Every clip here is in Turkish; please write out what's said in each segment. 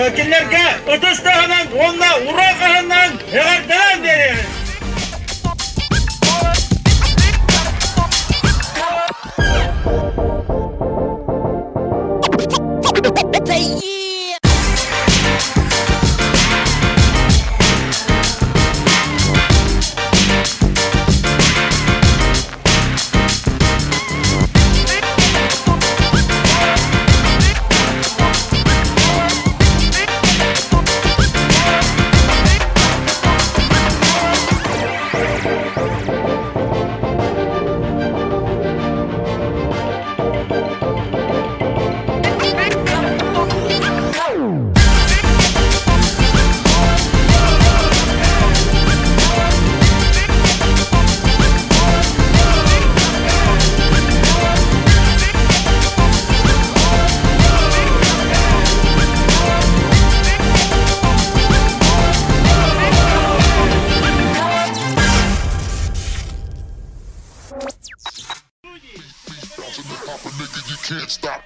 Öküllerge ötüş dağının onunla uğrak ağından yağardan veririz. Can't stop.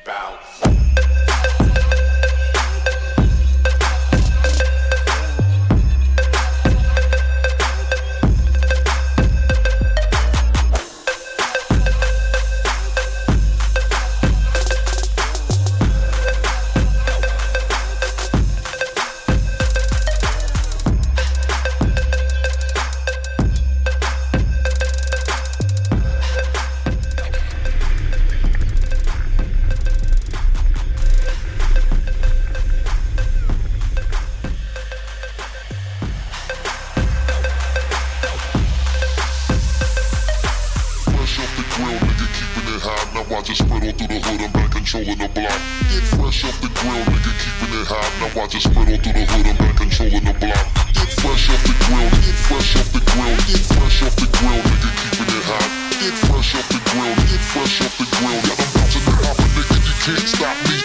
Now I just spread all through the hood, I'm back controlling the block. Get fresh off the grill, nigga, keeping it hot. Now I just spread all through the hood, I'm back controlling the block. Get fresh off the grill, get fresh off the grill, get fresh off the grill, nigga, keeping it hot. Get fresh off the grill, get fresh off the grill. Yeah, I'm bouncing the hopper, nigga, you can't stop me.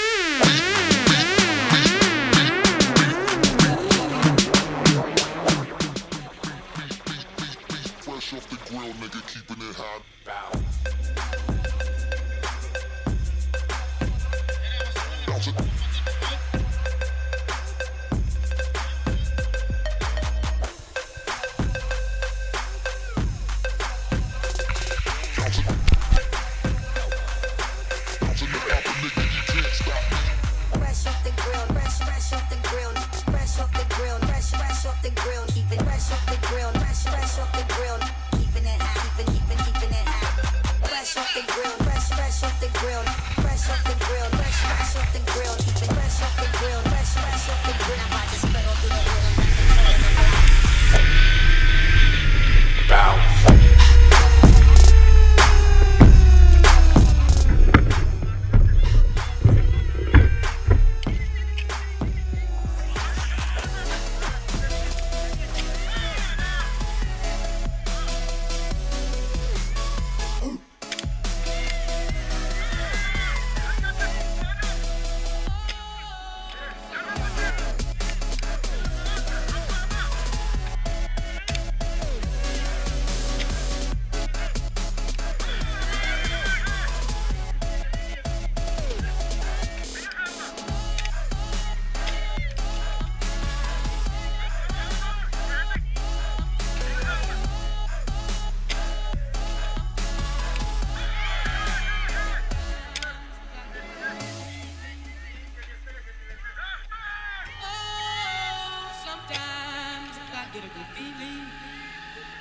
Fresh off the grill, nigga, keeping it hot.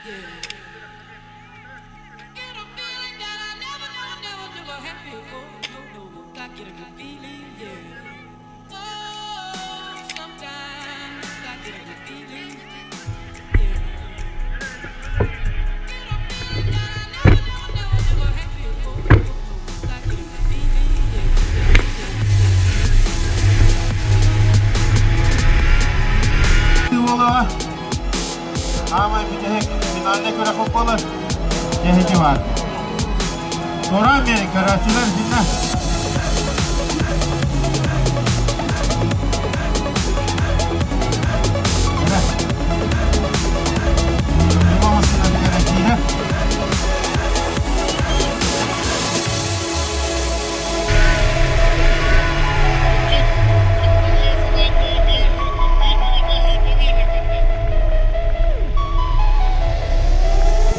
Get a feeling that I never had before. No, I get a good feeling, yeah. Oh, sometimes I get a good feeling, yeah. Get a feeling that I never had before. No, I get a good feeling, Oğlum, ama bir de finalde göre futbolu tehlikeli var. Soran beni kararçılar içinde. Evet. Olmamasına gerektiğini.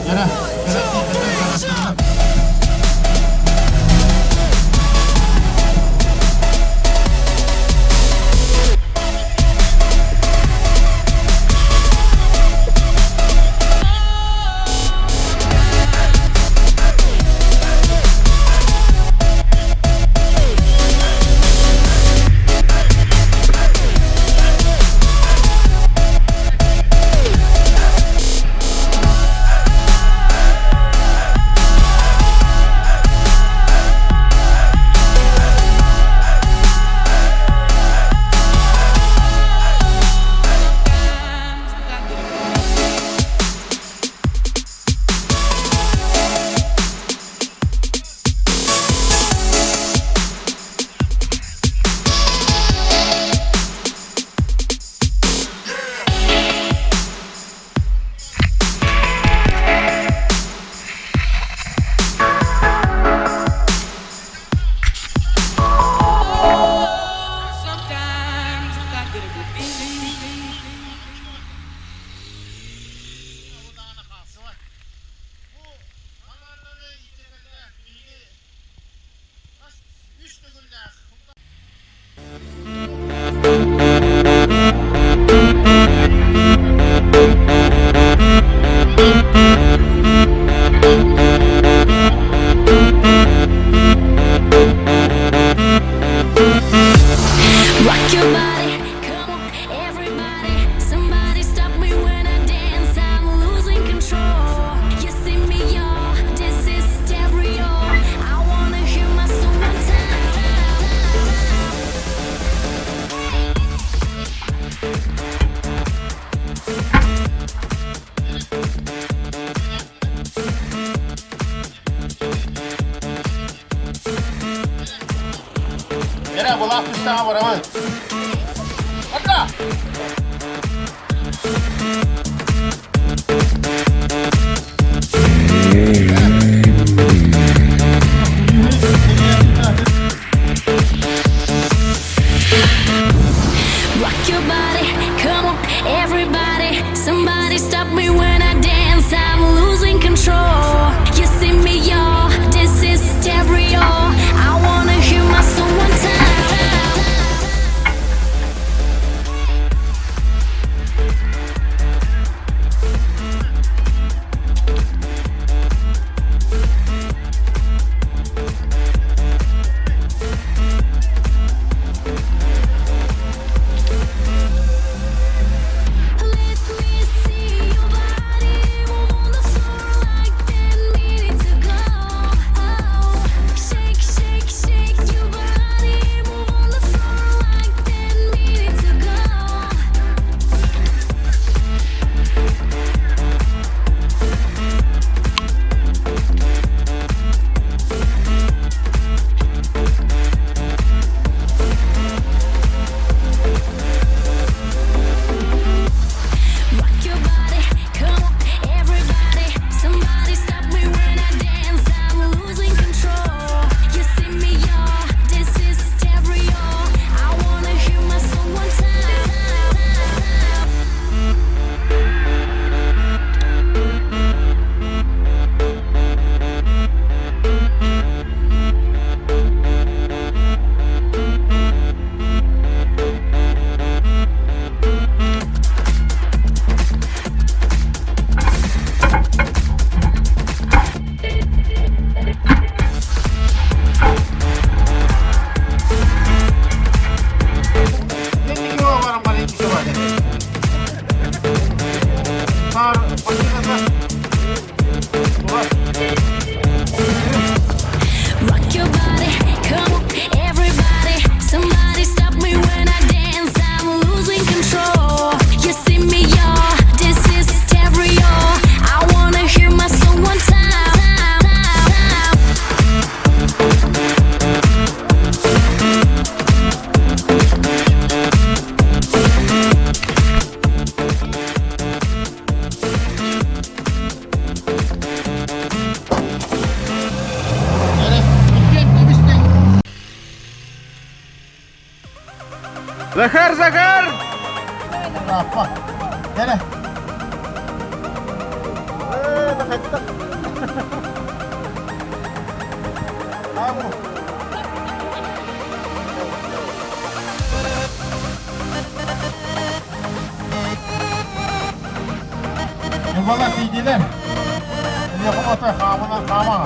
Yine gerektiğinde kararçılar. sometimes I get a good feeling. Rock your body, come on, everybody. Somebody stop me when I dance. I'm losing control. You see me, y'all. This is stereo. I wanna hear my song one time. Yine bu laf bir tane var ama. Hatta. Rock your body, come on, everybody. Somebody stop me when I dance. I'm losing control. You see me, y'all. This is stereo. I wanna hear my song one time. Zakar Zakar! Apa? Gene. Nakakita. Kamu. Yung mga tigilan. Hindi ako matay. Kama ng kama.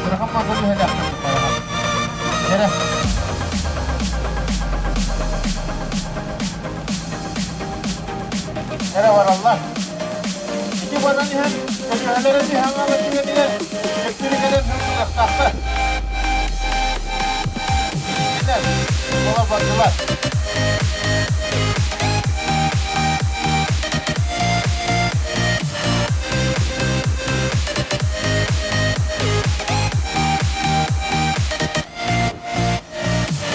Pero kang maguluhan lang. Gene. Era var Allah. İki bana nihan, köşeleri nihan alıcıya diye, elektrik eden hızlı tahtı. Gider, sola baktılar.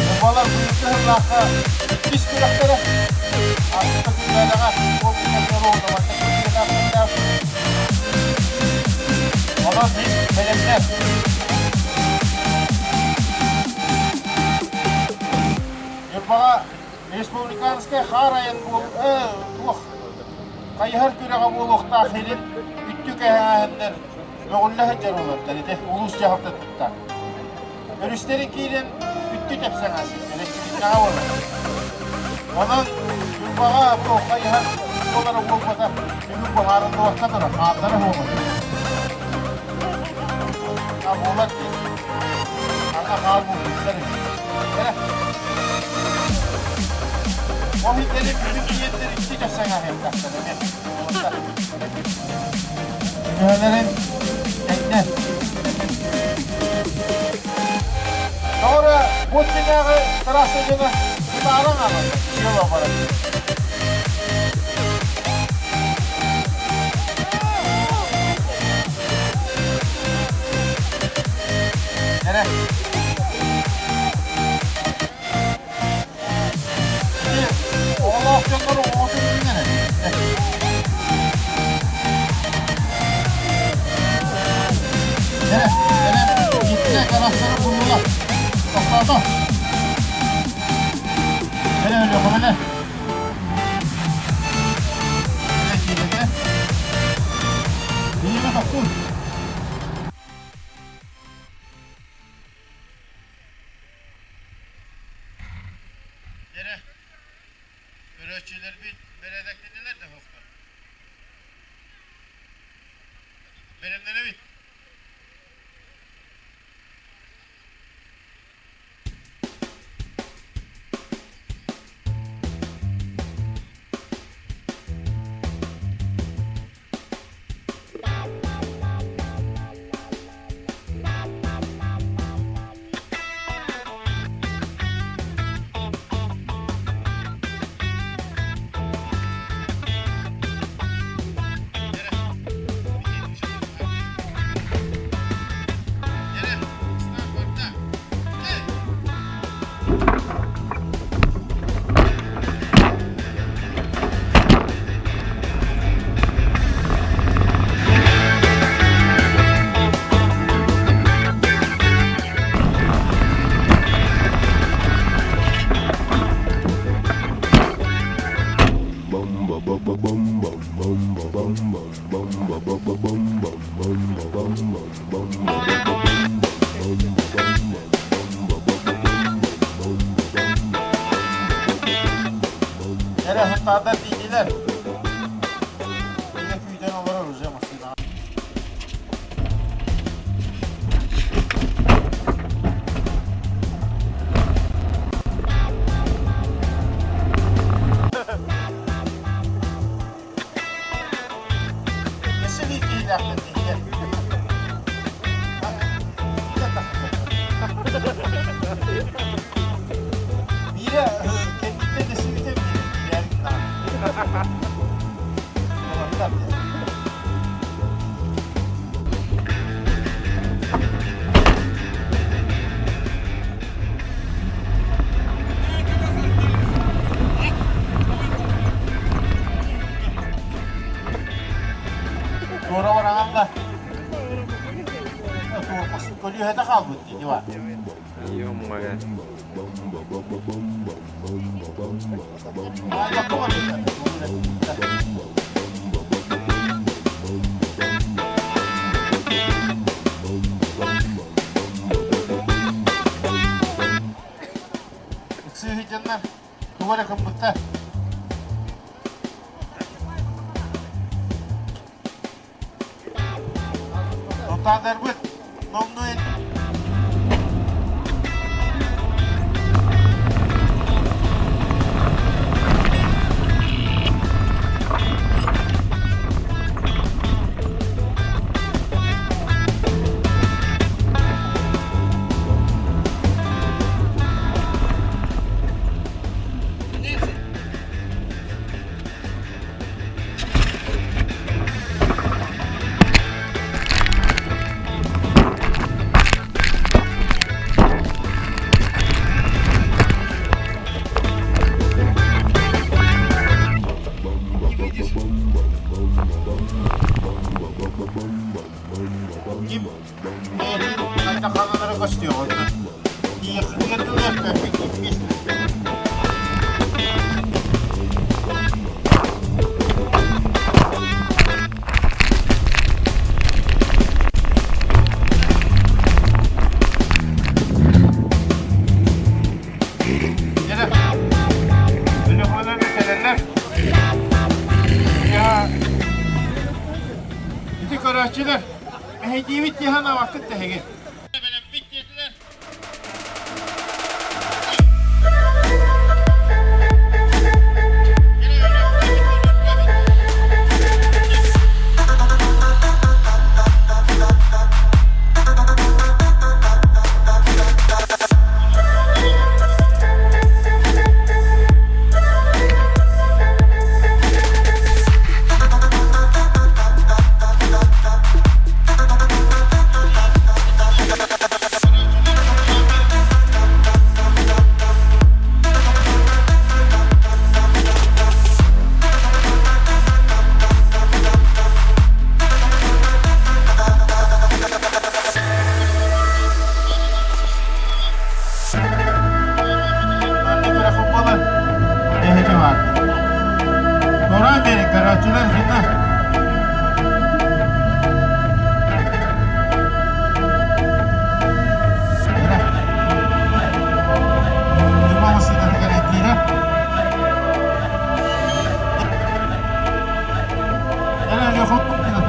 Bu balar bu hırlaka, iş kulakları. Aslında kızlarına o kulakları o zaman da kızlarına ona biz melemler. Yurbağa Respublikanskaya xarayan bu tuq qayhar küreğe buluq dahilin üttük ehahender öğülle heccer olarlar ede ulus cevapta tuttar. Örüslerin kiylin üttü tepsen asıl, elektrik nağa olur. Onun yurbağa bu qayhar olara olmada bugün bu harında vaktadır, ağları olmadı. Ya bu olar ki, kanka kal bu kızları. Gel. O hitleri bütün niyetleri iki kesen ahim taşladı. Mühürlerin tekne. Sonra bu dünyayı trasıcını tutarın alın. Yol olarak. Nere? Oğlu opsiyonları olsun dinlene. Nere? Nere? Gittiler kanatları buldular. Topladı. Nere öyle yapalım ne? Nere giyildi? İyi mi doktor? Nere? Börekçiler bir beredeklediler de hafta. Benimlere bit. Nere hıtlarda bilgiler. Yine köyden olur hocam aslında. Nasıl bilgiyi yaptın bilgiler? Biri kendinde de simite mi? Sonra var anamda. Kolye hede kaldı dedi var. Yok mu ya? Sığıcanlar duvara kımbıkta. Notalar bu. Nomnuen. Kim? Kayda kanallara kaçıyor orada. Yakınlardılar perfect gitmiş. Yine telefonlarını severler. Ya bir araççılar. Hediye bitti hana vakit de hege. Noran beni karatçılar şimdi. Durmamasını da gerektiğine. Hele yok.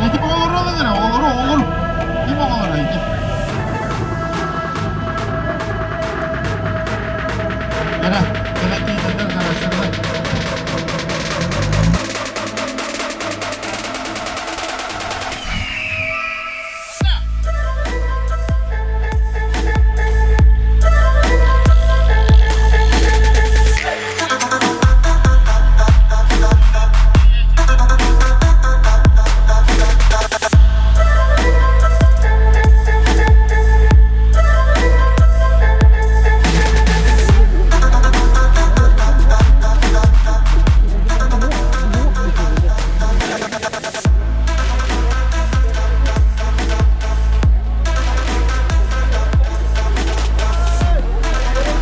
Ekip olur olur. Kim olur ekip? Hele gerektiğinden arkadaşlar.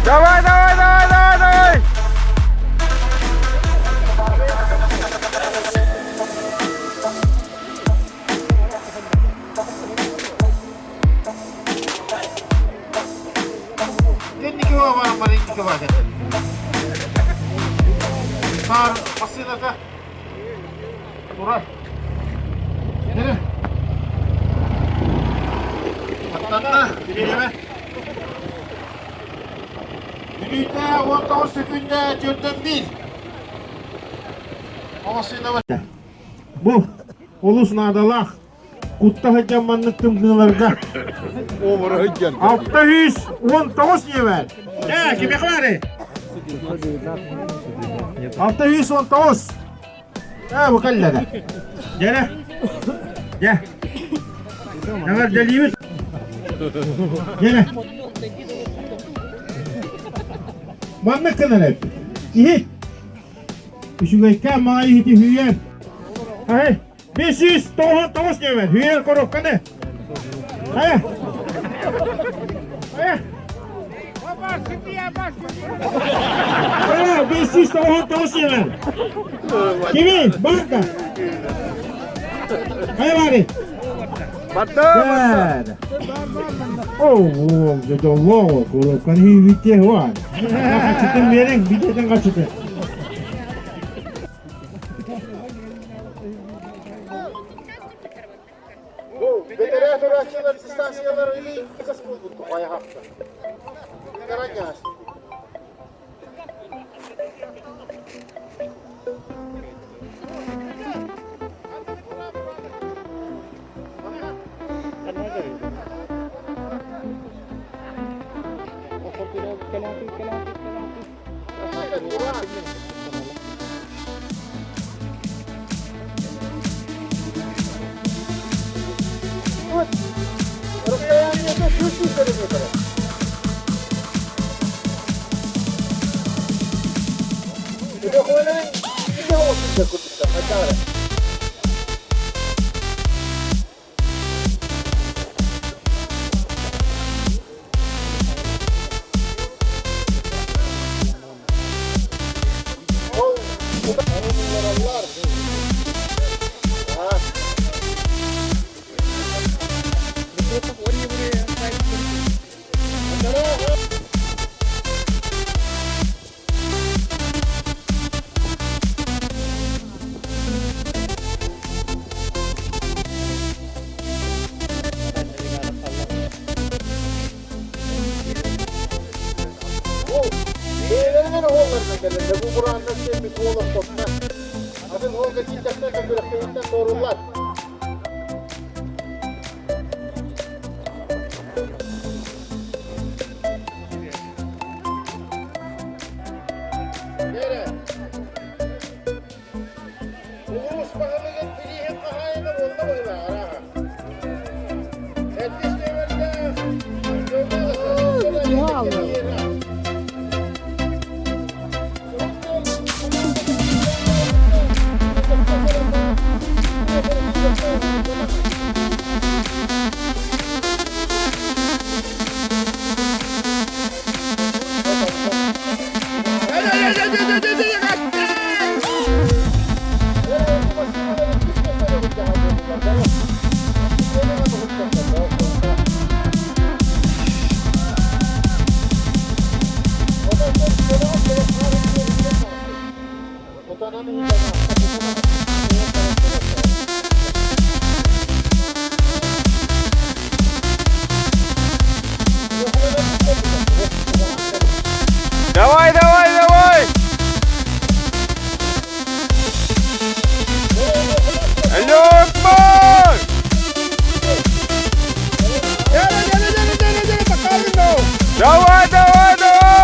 Давай! Kendiki var var, indiki var. Sağ basıyla da. Durar. Nere? Atlattı. Birime. Minütte 19 sekünde cördüm değil. Havasıyla var. Bu Ulus Nadalak. Kutta hacammanlık tımkılarda. 619 yever. Ne? Kime var? 619. Ha bu kallada. Gel. Gel. Ne var deliğimiz? Gel. Manlık kadar hep. İyi.Üşügeyken mağayı hiti hüyen. Hayır. 599 yever. Hüyen koruk kanı. Hayır. Hayır. Ha, 599 lira. Kimin? Banka. Hay bari. Battı. Oh, jadi Allah, kalau kan hiwitnya wan. Kaçırdın verin, bir dedin kaçırdın. Bu federator açılar, istansiyalar öyle kısmı bulduk bayağı hafta. Karan yağış. Bu buranın nasıl bir oğlak toplar. Adın orada gidecekler de bıraktıktan doğrular. Nere? Bu Osmanlı'nın piliği kahayını oldu böyle ara. Etlis devrinde yolda alın. Давай, давай, давай! Lokman! Давай, давай, давай!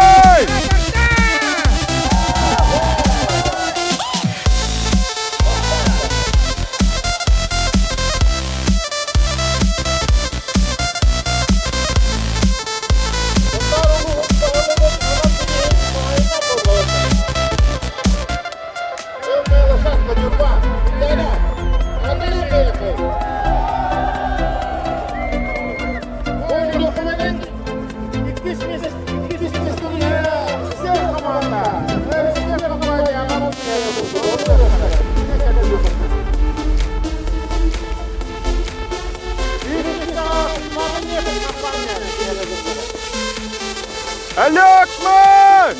Lokman!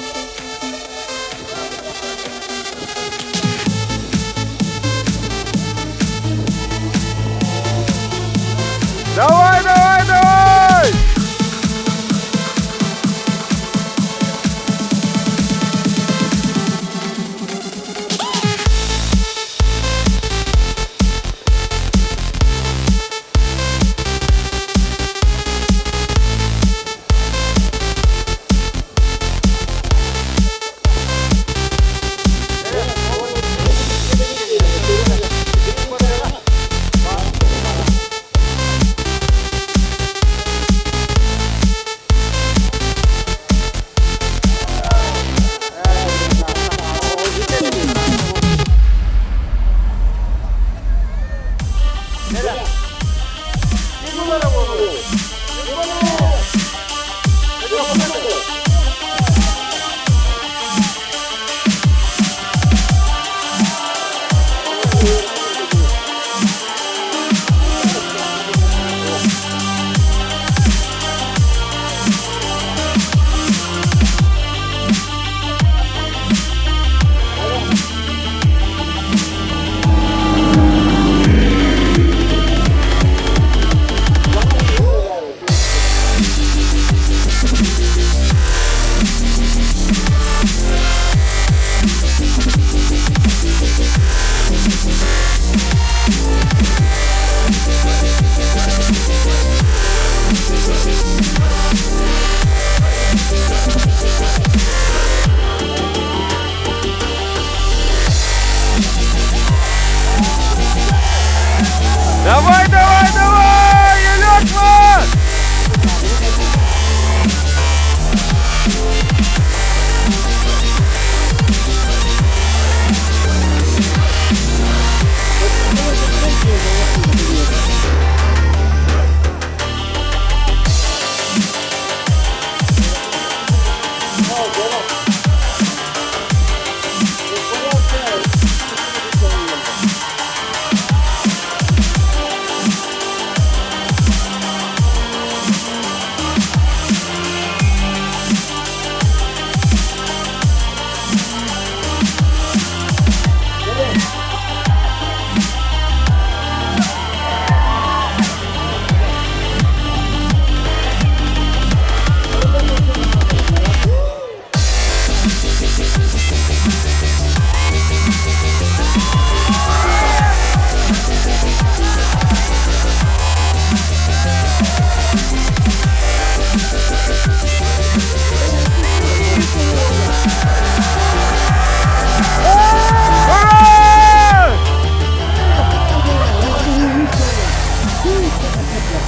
Давай, давай, давай! Давай, давай, давай! Елётман!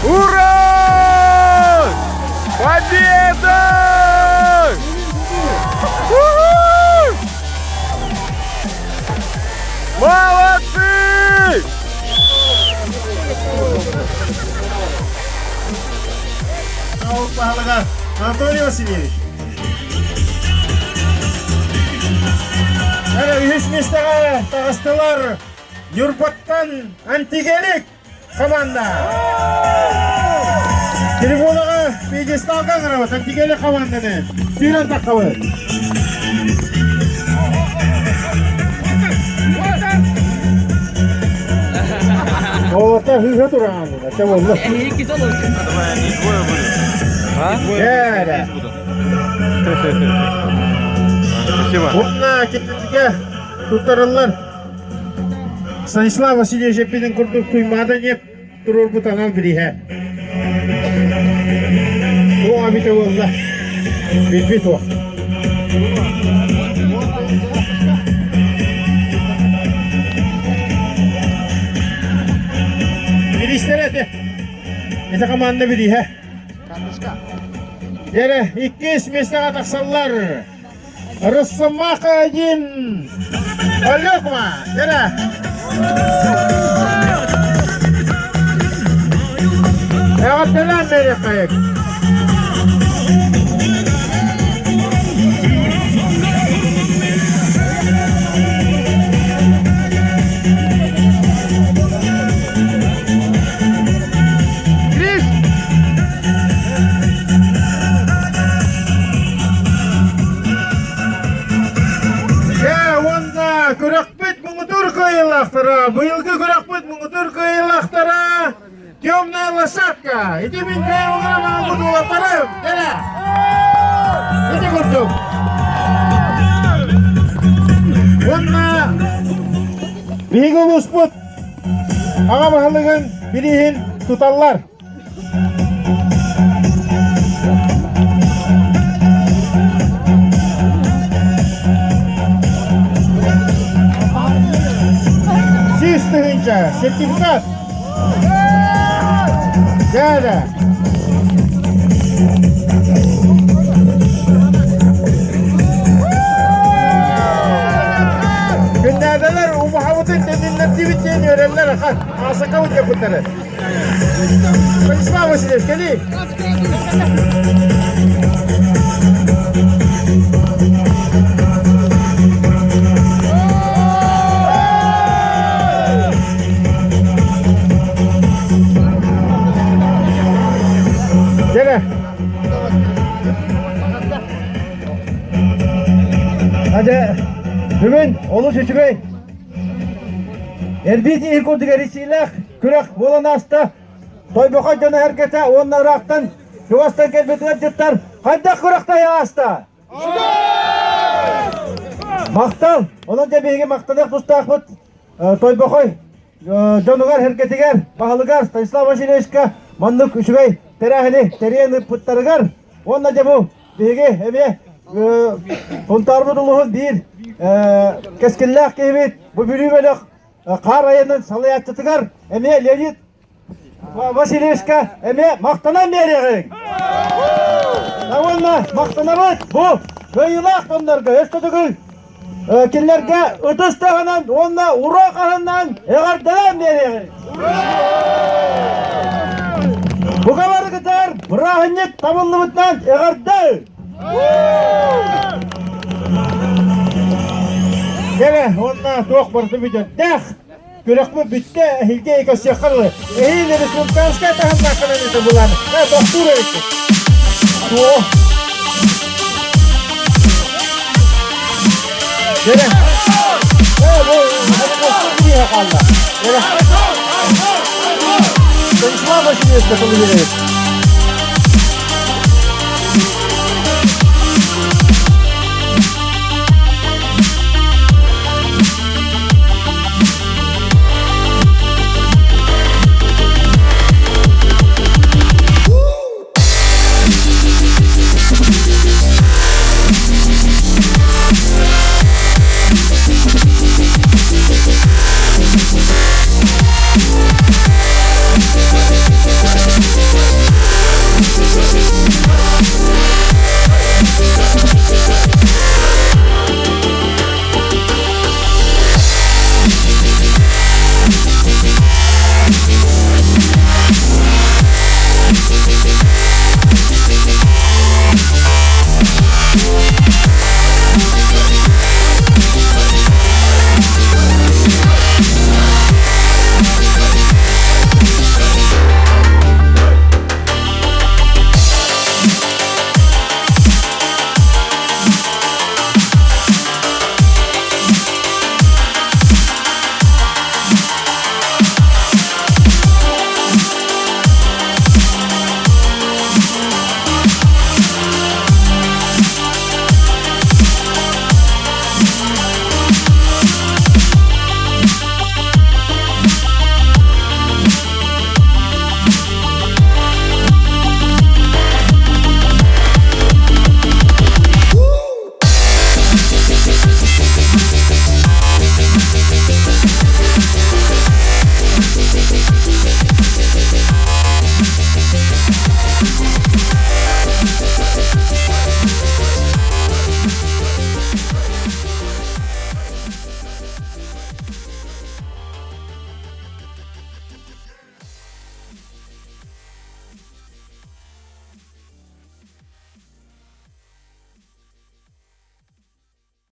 Ура! Победа! У-ху! Молодцы! Sağ ol pahalılar. Antonio Vasilyevich. Ana üç mesleğe tağıstılar. Yurbattan Antigelik komanda. Tribulaga piyestalga kıravat Antigelik komandanı. Tüylen takavı. Orta hızlı duran. Tamam mı? Gel. Спасибо. Bununla kitletiga tutarırlar. Stanislav Vasilyevich hepinin kurduk tuymada ne durur bu tanal birihe. Bu abite valla. Bit o. Bir istere de komanda birihe. Yere iki mesleğe taksallar. Rısmak один. Olukma. Yere. Evet selam verin. Күрәкбет мұңытыр көйелақтыра, бұйылғы күрәкбет мұңытыр көйелақтыра, темная лошадка. Иди мен көйелғырам аңғыды олапарым, дәрі. Иди күрдім. Онна бейгі ұлыспыт, аға бағылығын бірейін тұталлар. Сертификат. Geldi. Günlerdeler o muhabbetın dediğinden tweet yeniyor eller akar. Asa kavut yapıtları. Stanislav Vasilyevich geleyim. Gene. Hadi. Bugün Olu Çeçibey. Elbette ilk ordugarisiyle kürek bolan hasta. Toyboka canı herkese onlar raktan. Yuvastan gelmediler cidden. Hadi kurakta ya hasta. Maktal. Onun cebiyege maktadak dostakbıt. Toybokoy. Canıgar herketiger. Pahalıgar. Stanislav Vasilievичка. Manlık üçügey. Terahini. Teriyeni pıttarıgar. Onun cebu. Bege eme. Puntarmı doluğun değil. Keskinlik kıymet. Bu bülümelik. Kar ayının salayatçıtıgar. Eme Leonid Василевска эме мактанан берегин. Таванна мактанабыз бу көйлак тондарга өстө түгүл. Киллерге ытыстыгынан, онна уракарынан эгардан берегин. Буга баргытар брахынник табылыбытан эгарды. Келе, онна тоқ барды бүтін. Дәқ, көрекмі бүтті, әйге екі сеққылы. Әйге республиканская тағында қананеті бұланы. Доқтур өректі. Келе. Бұл, доқтур бірге қалды. Келе. Кончма машинесті бұлы берейік.